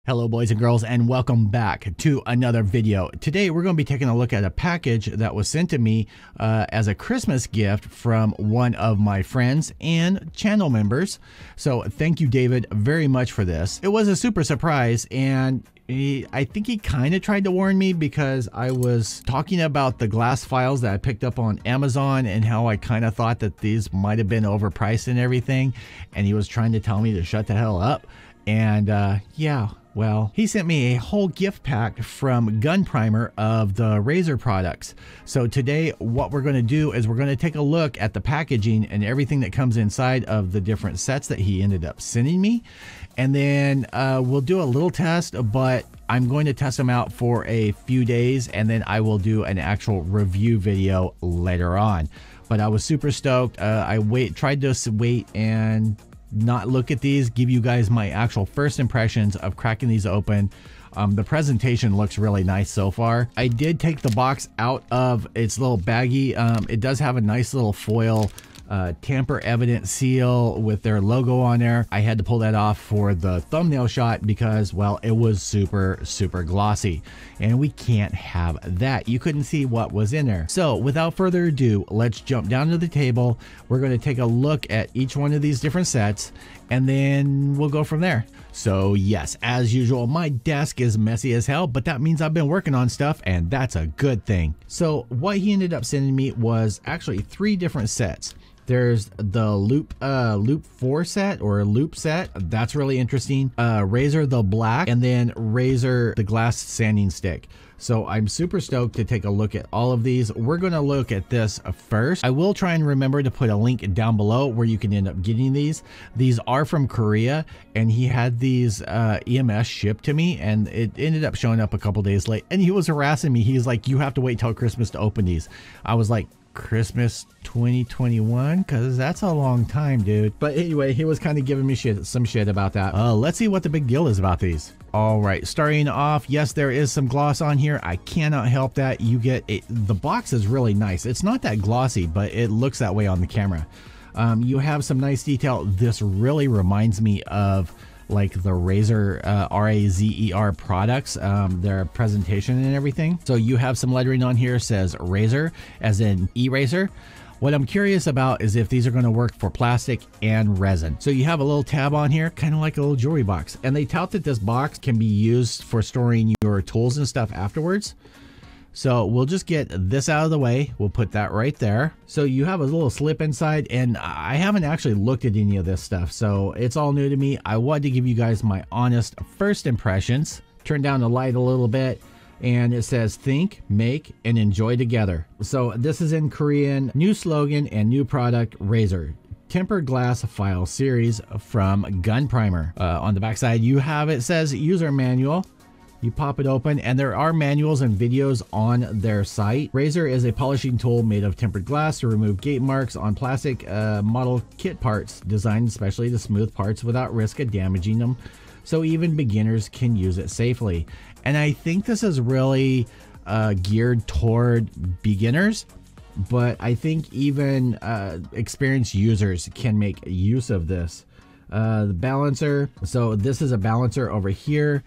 Hello boys and girls, and welcome back to another video. Today we're going to be taking a look at a package that was sent to me as a Christmas gift from one of my friends and channel members. So thank you, David, very much for this. It was a super surprise, and I think he kind of tried to warn me because I was talking about the glass files that I picked up on Amazon and how I kind of thought that these might have been overpriced and everything, and he was trying to tell me to shut the hell up. And yeah, well, he sent me a whole gift pack from Gunprimer of the Raser products. So today what we're going to do is we're going to take a look at the packaging and everything that comes inside of the different sets that he ended up sending me. And then we'll do a little test, but I'm going to test them out for a few days, and then I will do an actual review video later on. But I was super stoked. I tried to wait and not look at these, give you guys my actual first impressions of cracking these open. The presentation looks really nice so far. I did take the box out of its little baggie. It does have a nice little foil tamper evident seal with their logo on there. I had to pull that off for the thumbnail shot because, well, it was super glossy, and we can't have that. You couldn't see what was in there. So without further ado, let's jump down to the table. We're going to take a look at each one of these different sets, and then we'll go from there. So yes, as usual, my desk is messy as hell, but that means I've been working on stuff, and that's a good thing. So what he ended up sending me was actually 3 different sets. There's the loop 4 set, or loop set. That's really interesting. Raser the black, and then Raser the glass sanding stick. So I'm super stoked to take a look at all of these. We're going to look at this first. I will try and remember to put a link down below where you can end up getting these. These are from Korea, and he had these EMS shipped to me, and it ended up showing up a couple days late, and he was harassing me. He's like, you have to wait till Christmas to open these. I was like, Christmas 2021, because that's a long time, dude. But anyway, he was kind of giving me some shit about that. Let's see what the big deal is about these. All right, starting off, yes, there is some gloss on here. I cannot help that. You get it. The box is really nice. It's not that glossy, but it looks that way on the camera. You have some nice detail. This really reminds me of like the Razer R-A-Z-E-R products, their presentation and everything. So you have some lettering on here, says Razer, as in eraser. What I'm curious about is if these are going to work for plastic and resin. So you have a little tab on here, kind of like a little jewelry box, and they tout that this box can be used for storing your tools and stuff afterwards. So we'll just get this out of the way. We'll put that right there. So you have a little slip inside, and I haven't actually looked at any of this stuff, so it's all new to me. I wanted to give you guys my honest first impressions. Turn down the light a little bit, and it says think, make, and enjoy together. So this is in Korean. New slogan and new product, Raser. Tempered glass file series from Gunprimer. On the back side, you have, it says user manual. You pop it open, and there are manuals and videos on their site. Raser is a polishing tool made of tempered glass to remove gate marks on plastic model kit parts, designed especially to smooth parts without risk of damaging them, so even beginners can use it safely. And I think this is really geared toward beginners, but I think even experienced users can make use of this. The balancer, so this is a balancer over here.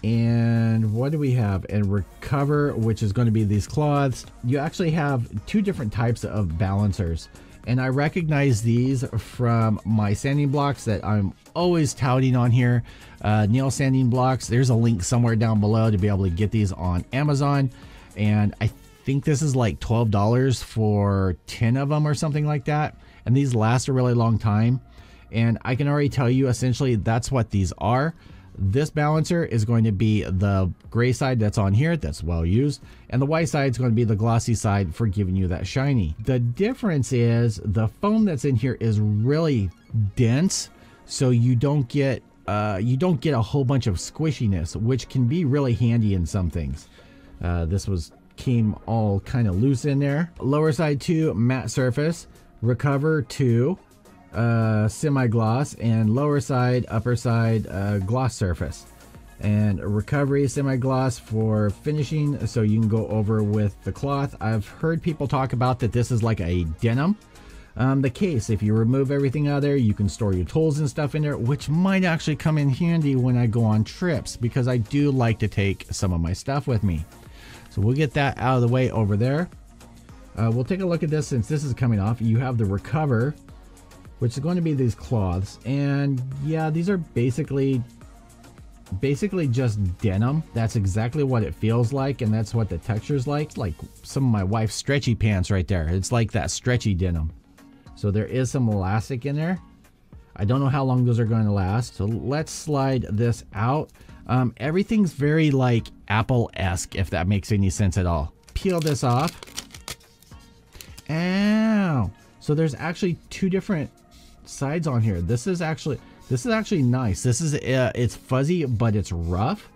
And what do we have? And recover, which is going to be these cloths. You actually have 2 different types of balancers, and I recognize these from my sanding blocks that I'm always touting on here. Nail sanding blocks. There's a link somewhere down below to be able to get these on Amazon, and I think this is like $12 for 10 of them or something like that, and these last a really long time. And I can already tell you essentially that's what these are. This balancer is going to be the gray side that's on here, that's well used, and the white side is going to be the glossy side for giving you that shiny. The difference is the foam that's in here is really dense, so you don't get a whole bunch of squishiness, which can be really handy in some things. This came all kind of loose in there. Lower side 2, matte surface. Recover 2. Semi-gloss, and lower side, upper side, gloss surface. And recovery semi-gloss for finishing, so you can go over with the cloth. I've heard people talk about that this is like a denim, The case, if you remove everything out of there, you can store your tools and stuff in there, which might actually come in handy when I go on trips, because I do like to take some of my stuff with me. So we'll get that out of the way over there. We'll take a look at this since this is coming off. You have the recover, which is going to be these cloths, and yeah, these are basically just denim. That's exactly what it feels like, and that's what the texture's like some of my wife's stretchy pants right there. It's like that stretchy denim. So there is some elastic in there. I don't know how long those are going to last, so let's slide this out. Everything's very like Apple-esque, if that makes any sense at all. Peel this off. Ow! So there's actually two different sides on here. This is actually nice. This is it's fuzzy, but it's rough.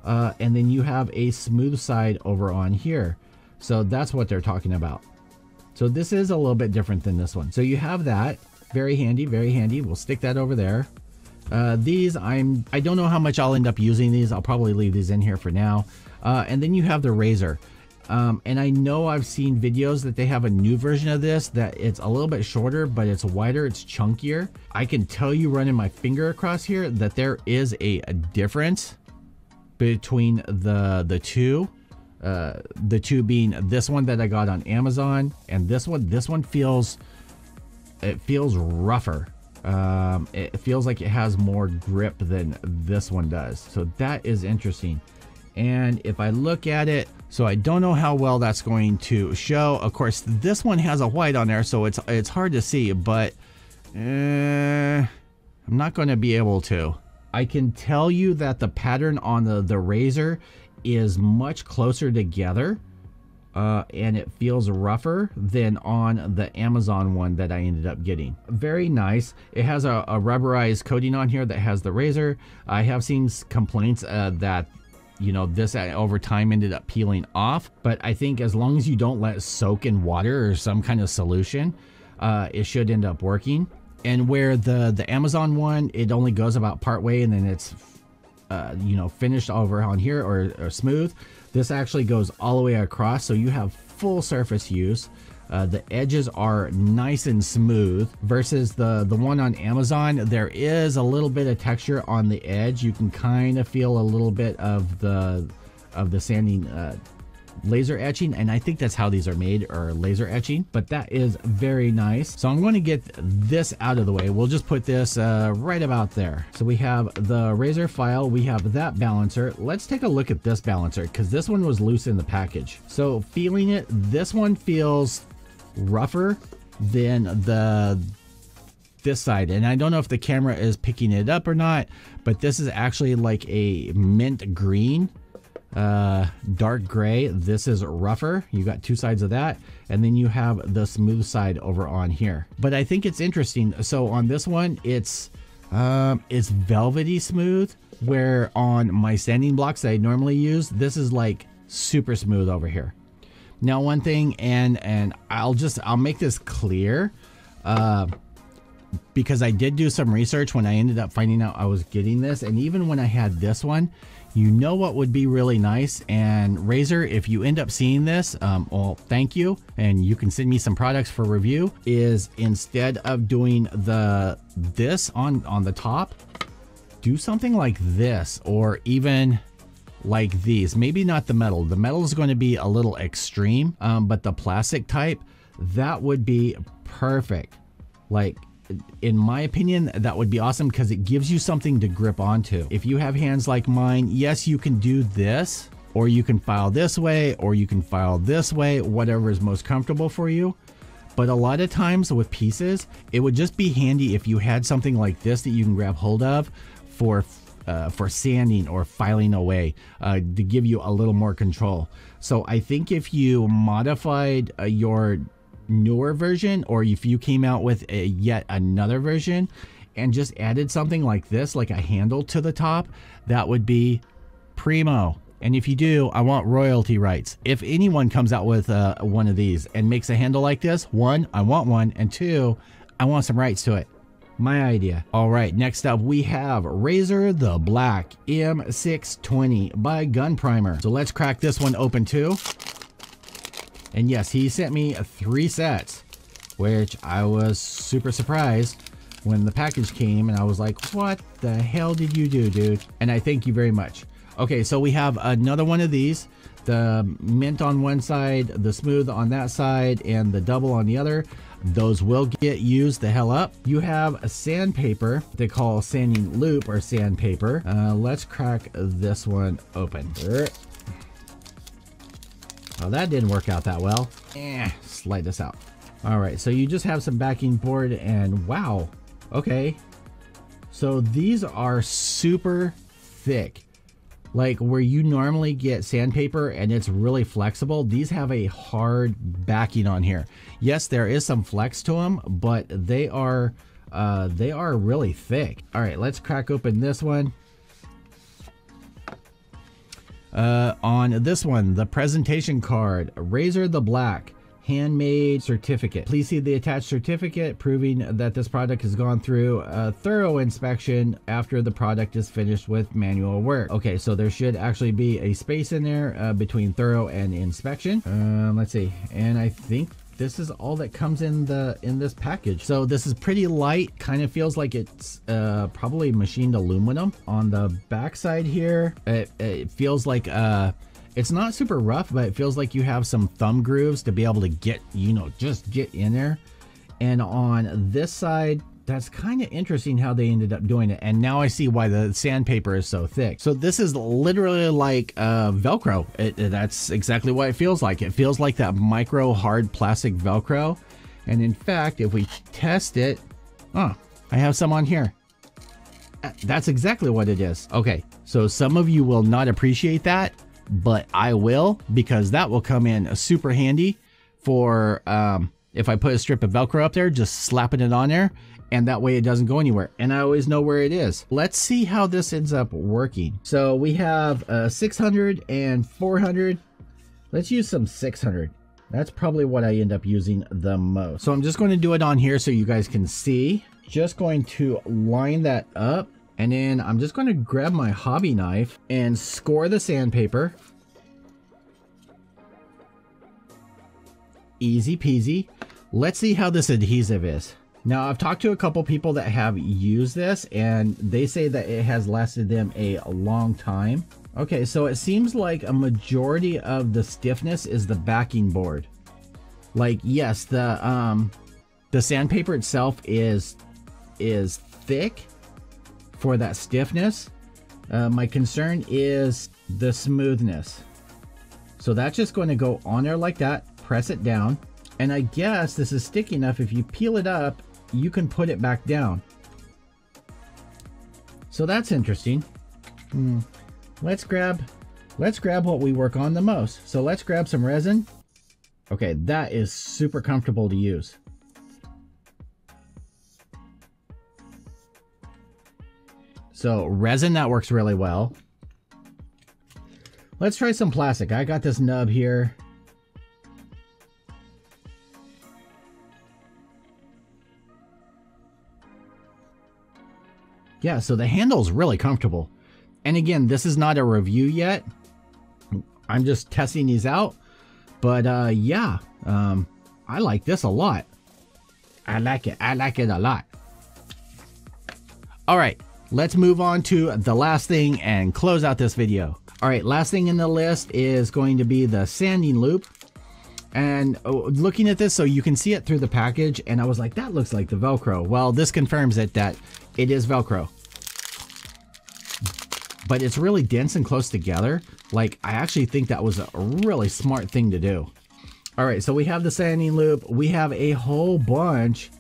And then you have a smooth side over on here. So that's what they're talking about. So this is a little bit different than this one. So you have that. Very handy, very handy. We'll stick that over there. These, I don't know how much I'll end up using these. I'll probably leave these in here for now. And then you have the razor. And I know I've seen videos that they have a new version of this that it's a little bit shorter, but it's wider, it's chunkier. I can tell you running my finger across here that there is a difference between the two. The two being this one that I got on Amazon and this one. This one feels rougher. It feels like it has more grip than this one does. So that is interesting. And if I look at it, so I don't know how well that's going to show. Of course, this one has a white on there, so it's hard to see, but I'm not going to be able to. I can tell you that the pattern on the razor is much closer together, and it feels rougher than on the Amazon one that I ended up getting. Very nice. It has a rubberized coating on here that has the razor. I have seen complaints that, you know, this over time ended up peeling off, but I think as long as you don't let it soak in water or some kind of solution, it should end up working. And where the Amazon one, it only goes about part way and then it's you know, finished over on here or smooth. This actually goes all the way across, so you have full surface use. The edges are nice and smooth versus the one on Amazon. There is a little bit of texture on the edge. You can kind of feel a little bit of the sanding laser etching, and I think that's how these are made, or laser etching, but that is very nice. So I'm going to get this out of the way. We'll just put this right about there. So we have the razor file, we have that balancer. Let's take a look at this balancer, because this one was loose in the package. So feeling it, this one feels rougher than this side, and I don't know if the camera is picking it up or not, but this is actually like a mint green, dark gray. This is rougher. You got two sides of that, and then you have the smooth side over on here. But I think it's interesting. So on this one, it's velvety smooth, where on my sanding blocks that I normally use, this is like super smooth over here. Now one thing, and I'll make this clear, because I did do some research when I ended up finding out I was getting this, and even when I had this one, you know what would be really nice, and Razer, if you end up seeing this, well, thank you, and you can send me some products for review, is instead of doing this on the top, do something like this, or even like these. Maybe not the metal. The metal is going to be a little extreme, but the plastic type, that would be perfect. Like, in my opinion, that would be awesome, because it gives you something to grip onto. If you have hands like mine, yes, you can do this, or you can file this way, or you can file this way, whatever is most comfortable for you. But a lot of times with pieces, it would just be handy if you had something like this that you can grab hold of for sanding or filing away, to give you a little more control. So I think if you modified your newer version, or if you came out with yet another version and just added something like this, like a handle to the top, that would be primo. And if you do, I want royalty rights. If anyone comes out with one of these and makes a handle like this, one, I want one, and two, I want some rights to it. My idea. All right, next up we have Razer the Black M620 by Gunprimer. So let's crack this one open too. And yes, he sent me 3 sets. which I was super surprised when the package came, and I was like, what the hell did you do, dude? And I thank you very much. Okay, so we have another one of these, the mint on one side, the smooth on that side, and the double on the other. Those will get used the hell up. You have a sandpaper they call sanding loop or sandpaper. Let's crack this one open. Oh, that didn't work out that well. Slide this out. All right, so you just have some backing board, and wow. Okay, so these are super thick. Like where you normally get sandpaper and it's really flexible, these have a hard backing on here. Yes, there is some flex to them, but they are really thick. All right, let's crack open this one. On this one, the presentation card, Raser the Black, handmade certificate. Please see the attached certificate proving that this product has gone through a thorough inspection after the product is finished with manual work. Okay, so there should actually be a space in there between thorough and inspection. Let's see, and I think this is all that comes in this package. So this is pretty light, kind of feels like it's probably machined aluminum. On the back side here, it feels like it's not super rough, but it feels like you have some thumb grooves to be able to get, you know, just get in there. And on this side, that's kind of interesting how they ended up doing it. And now I see why the sandpaper is so thick. So this is literally like Velcro. That's exactly what it feels like. It feels like that micro hard plastic Velcro. And in fact, if we test it, I have some on here. That's exactly what it is. Okay, so some of you will not appreciate that, but I will, because that will come in super handy for if I put a strip of Velcro up there, just slapping it on there, and that way it doesn't go anywhere, and I always know where it is. Let's see how this ends up working. So we have 600 and 400. Let's use some 600. That's probably what I end up using the most. So I'm just going to do it on here so you guys can see. Just going to line that up. And then I'm just going to grab my hobby knife and score the sandpaper. Easy peasy. Let's see how this adhesive is. Now, I've talked to a couple people that have used this, and they say that it has lasted them a long time. Okay, so it seems like a majority of the stiffness is the backing board. Like, yes, the sandpaper itself is thick for that stiffness. My concern is the smoothness. So that's just going to go on there like that, press it down, and I guess this is sticky enough. If you peel it up, you can put it back down. So that's interesting. Let's grab what we work on the most. So let's grab some resin. Okay, that is super comfortable to use. So resin, that works really well. Let's try some plastic. I got this nub here. Yeah, so the handle's really comfortable. And again, this is not a review yet. I'm just testing these out. But yeah, I like this a lot. I like it a lot. All right. Let's move on to the last thing and close out this video. All right, last thing in the list is going to be the sanding loop. And looking at this, so you can see it through the package, and I was like, that looks like the Velcro. Well, this confirms it that it is Velcro. But it's really dense and close together. Like, I actually think that was a really smart thing to do. All right, so we have the sanding loop. We have a whole bunch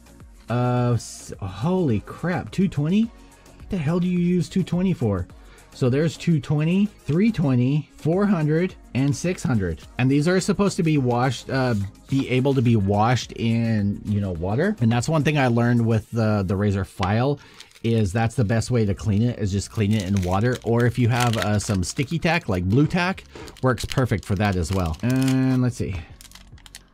of, holy crap, 220? What the hell do you use 220 for? So there's 220, 320, 400, and 600. And these are supposed to be washed, be able to be washed in, you know, water. And that's one thing I learned with the Razor file, is that's the best way to clean it, is just clean it in water. Or if you have some sticky tack, like blue tack, works perfect for that as well. And let's see.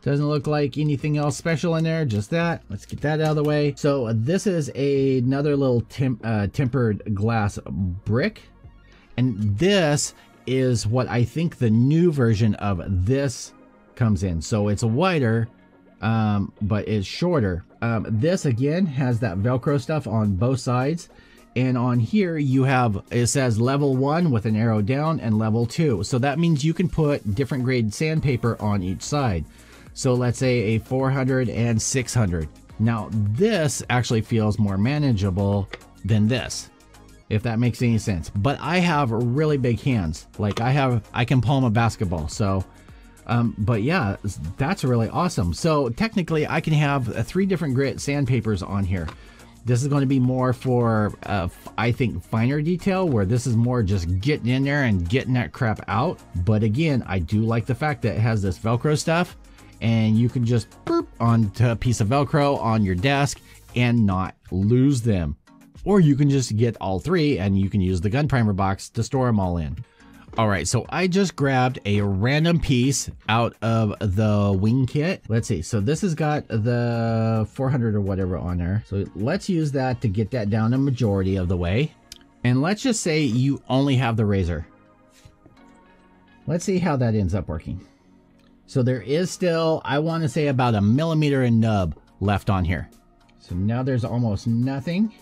Doesn't look like anything else special in there, just that. Let's get that out of the way. So this is another little tempered glass brick. And this is what I think the new version of this comes in. So it's a wider but it's shorter. This again has that Velcro stuff on both sides. And on here you have, it says level 1 with an arrow down and level 2. So that means you can put different grade sandpaper on each side. So let's say a 400 and 600. Now this actually feels more manageable than this, if that makes any sense. But I have really big hands. Like I can palm a basketball. So, but yeah, that's really awesome. So technically I can have 3 different grit sandpapers on here. This is going to be more for, I think, finer detail, where this is more just getting in there and getting that crap out. But again, I do like the fact that it has this Velcro stuff, and you can just boop onto a piece of Velcro on your desk and not lose them. Or you can just get all 3 and you can use the Gunprimer box to store them all in. All right, so I just grabbed a random piece out of the wing kit. Let's see, so this has got the 400 or whatever on there. So let's use that to get that down a majority of the way. And let's just say you only have the razor. Let's see how that ends up working. So there is still, I want to say, about 1 millimeter in nub left on here. So now there's almost nothing.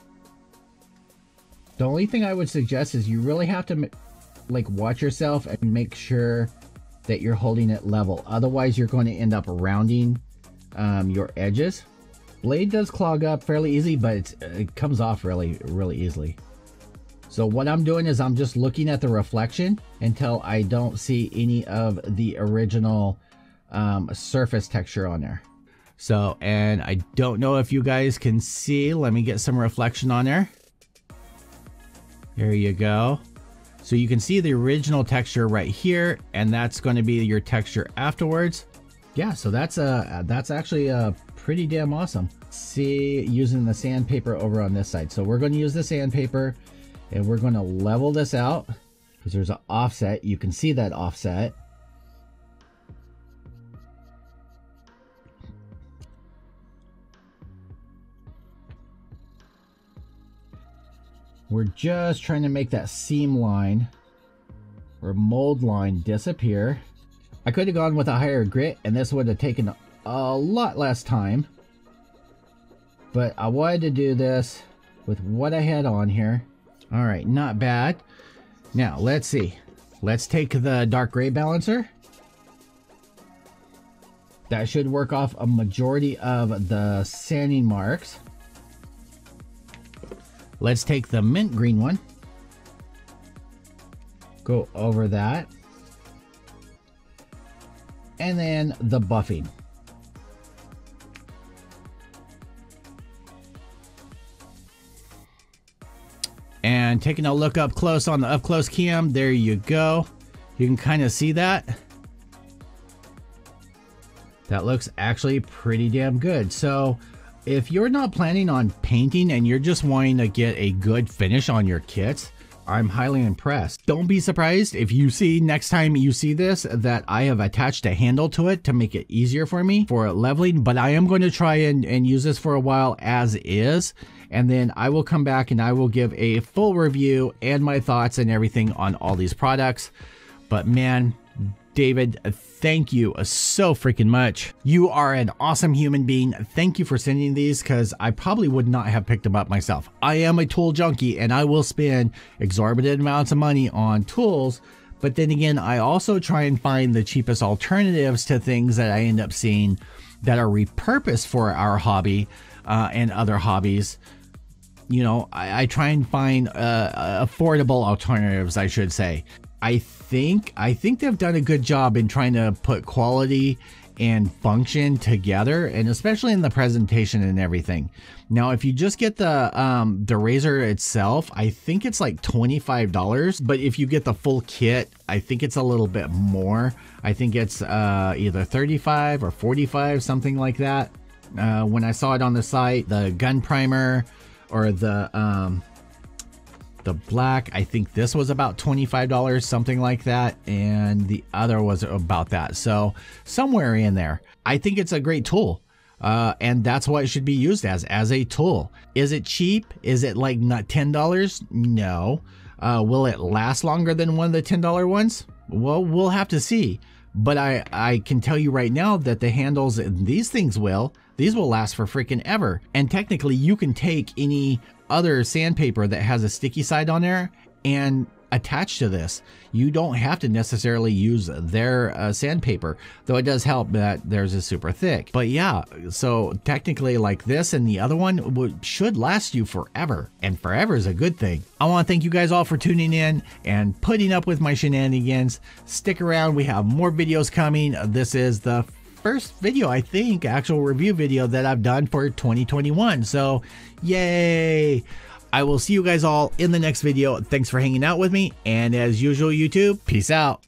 The only thing I would suggest is you really have to like watch yourself and make sure that you're holding it level. Otherwise you're going to end up rounding your edges. Blade does clog up fairly easy, but it comes off really easily. So what I'm doing is I'm just looking at the reflection until I don't see any of the original surface texture on there. So, and I don't know if you guys can see, let me get some reflection on there. There you go. So you can see the original texture right here, and that's going to be your texture afterwards. Yeah, so that's actually pretty damn awesome. See, using the sandpaper over on this side. So we're going to use the sandpaper and we're going to level this out because there's an offset. You can see that offset. We're just trying to make that seam line or mold line disappear. I could have gone with a higher grit and this would have taken a lot less time. But I wanted to do this with what I had on here. All right, not bad. Now, let's see. Let's take the dark gray balancer. That should work off a majority of the sanding marks. Let's take the mint green one. Go over that. And then the buffing. And taking a look up close on the up close cam, there you go. You can kind of see that. That looks actually pretty damn good. So if you're not planning on painting and you're just wanting to get a good finish on your kits, I'm highly impressed. Don't be surprised if you see next time you see this that I have attached a handle to it to make it easier for me for leveling, but I am going to try and use this for a while as is, and then I will come back and I will give a full review and my thoughts and everything on all these products. But man, David, thank you so freaking much. You are an awesome human being. Thank you for sending these, because I probably would not have picked them up myself. I am a tool junkie and I will spend exorbitant amounts of money on tools, but then again, I also try and find the cheapest alternatives to things that I end up seeing that are repurposed for our hobby and other hobbies. You know, I try and find affordable alternatives, I should say. I think they've done a good job in trying to put quality and function together, and especially in the presentation and everything. Now, if you just get the razor itself, I think it's like $25, but if you get the full kit, I think it's a little bit more. I think it's either 35 or 45, something like that. When I saw it on the site, the Gunprimer or the black, I think this was about $25, something like that, and the other was about that. So somewhere in there. I think it's a great tool, and that's what it should be used as a tool. Is it cheap? Is it like not $10? No. Will it last longer than one of the $10 ones? Well, we'll have to see. But I can tell you right now that the handles, these things these will last for freaking ever. And technically you can take any other sandpaper that has a sticky side on there and attach to this. You don't have to necessarily use their sandpaper, though it does help that theirs is super thick. But yeah, so technically like this and the other one should last you forever, and forever is a good thing. I want to thank you guys all for tuning in and putting up with my shenanigans. Stick around, we have more videos coming. This is the first video, I think, actual review video that I've done for 2021. So yay! I will see you guys all in the next video. Thanks for hanging out with me. And as usual, YouTube, peace out.